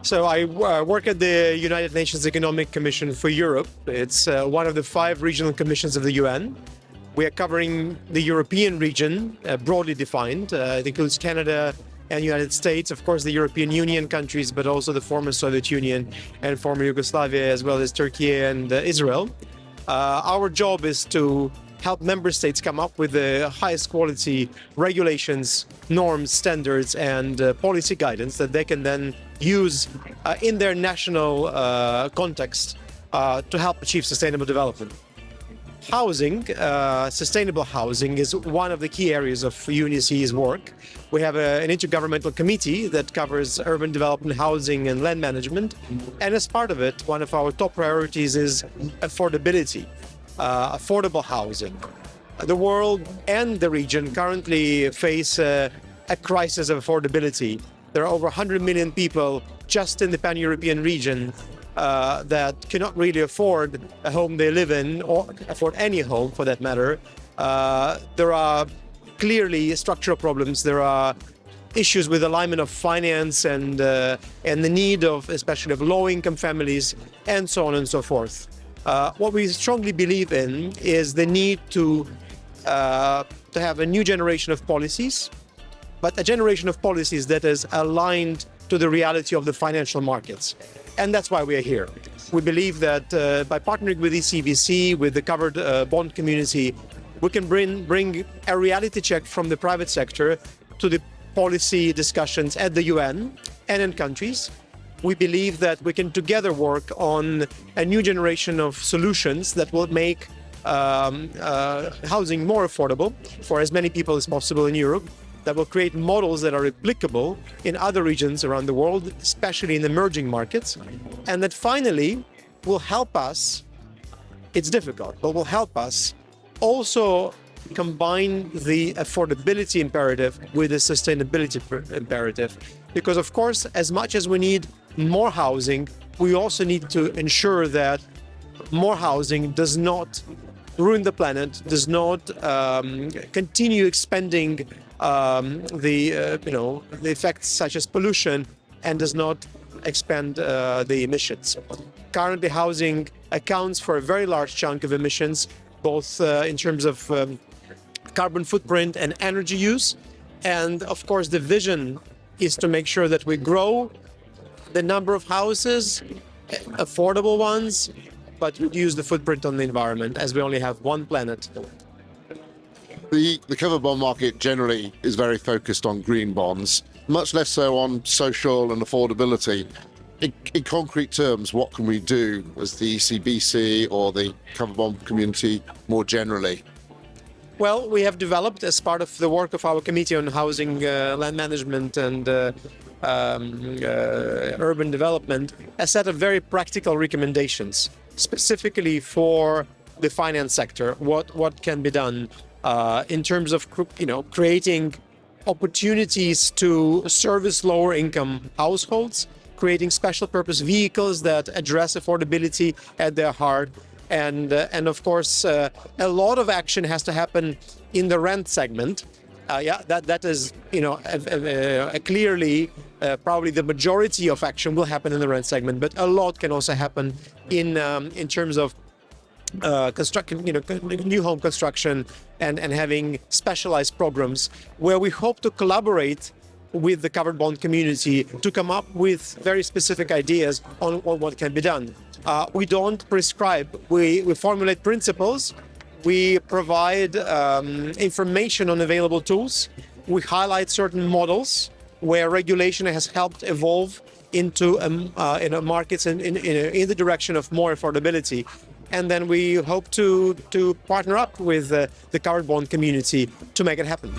So I work at the United Nations Economic Commission for Europe. It's one of the 5 regional commissions of the UN. We are covering the European region, broadly defined. It includes Canada and United States, of course, the European Union countries, but also the former Soviet Union and former Yugoslavia, as well as Turkey and Israel. Our job is to help member states come up with the highest quality regulations, norms, standards, and policy guidance that they can then use in their national context to help achieve sustainable development. Housing, sustainable housing, is one of the key areas of UNECE's work. We have an intergovernmental committee that covers urban development, housing, and land management. And as part of it, one of our top priorities is affordability, affordable housing. The world and the region currently face a crisis of affordability. There are over 100 million people just in the pan-European region that cannot really afford a home they live in, or afford any home for that matter. There are clearly structural problems. There are issues with alignment of finance and the need of, especially of low-income families, and so on and so forth. What we strongly believe in is the need to have a new generation of policies, but a generation of policies that is aligned to the reality of the financial markets. And that's why we are here. We believe that by partnering with ECBC, with the covered bond community, we can bring a reality check from the private sector to the policy discussions at the UN and in countries. We believe that we can together work on a new generation of solutions that will make housing more affordable for as many people as possible in Europe, that will create models that are applicable in other regions around the world, especially in emerging markets, and that finally will help us, it's difficult, but will help us also combine the affordability imperative with the sustainability imperative. Because of course, as much as we need more housing, we also need to ensure that more housing does not ruin the planet, does not continue expanding the effects such as pollution, and does not expand the emissions. Currently, housing accounts for a very large chunk of emissions, both in terms of carbon footprint and energy use. And of course, the vision is to make sure that we grow the number of houses, affordable ones, but reduce the footprint on the environment, as we only have one planet. The covered bond market generally is very focused on green bonds, much less so on social and affordability. In concrete terms, what can we do as the ECBC or the covered bond community more generally? Well, we have developed, as part of the work of our Committee on Housing, Land Management and Urban Development, a set of very practical recommendations, specifically for the finance sector. What can be done in terms of creating opportunities to service lower income households, creating special purpose vehicles that address affordability at their heart. And of course, a lot of action has to happen in the rent segment. That is, clearly, probably the majority of action will happen in the rent segment, but a lot can also happen in terms of new home construction and having specialized programs where we hope to collaborate with the covered bond community to come up with very specific ideas on what can be done. We don't prescribe, we formulate principles, we provide information on available tools, we highlight certain models where regulation has helped evolve into markets in the direction of more affordability. And then we hope to partner up with the covered bond community to make it happen.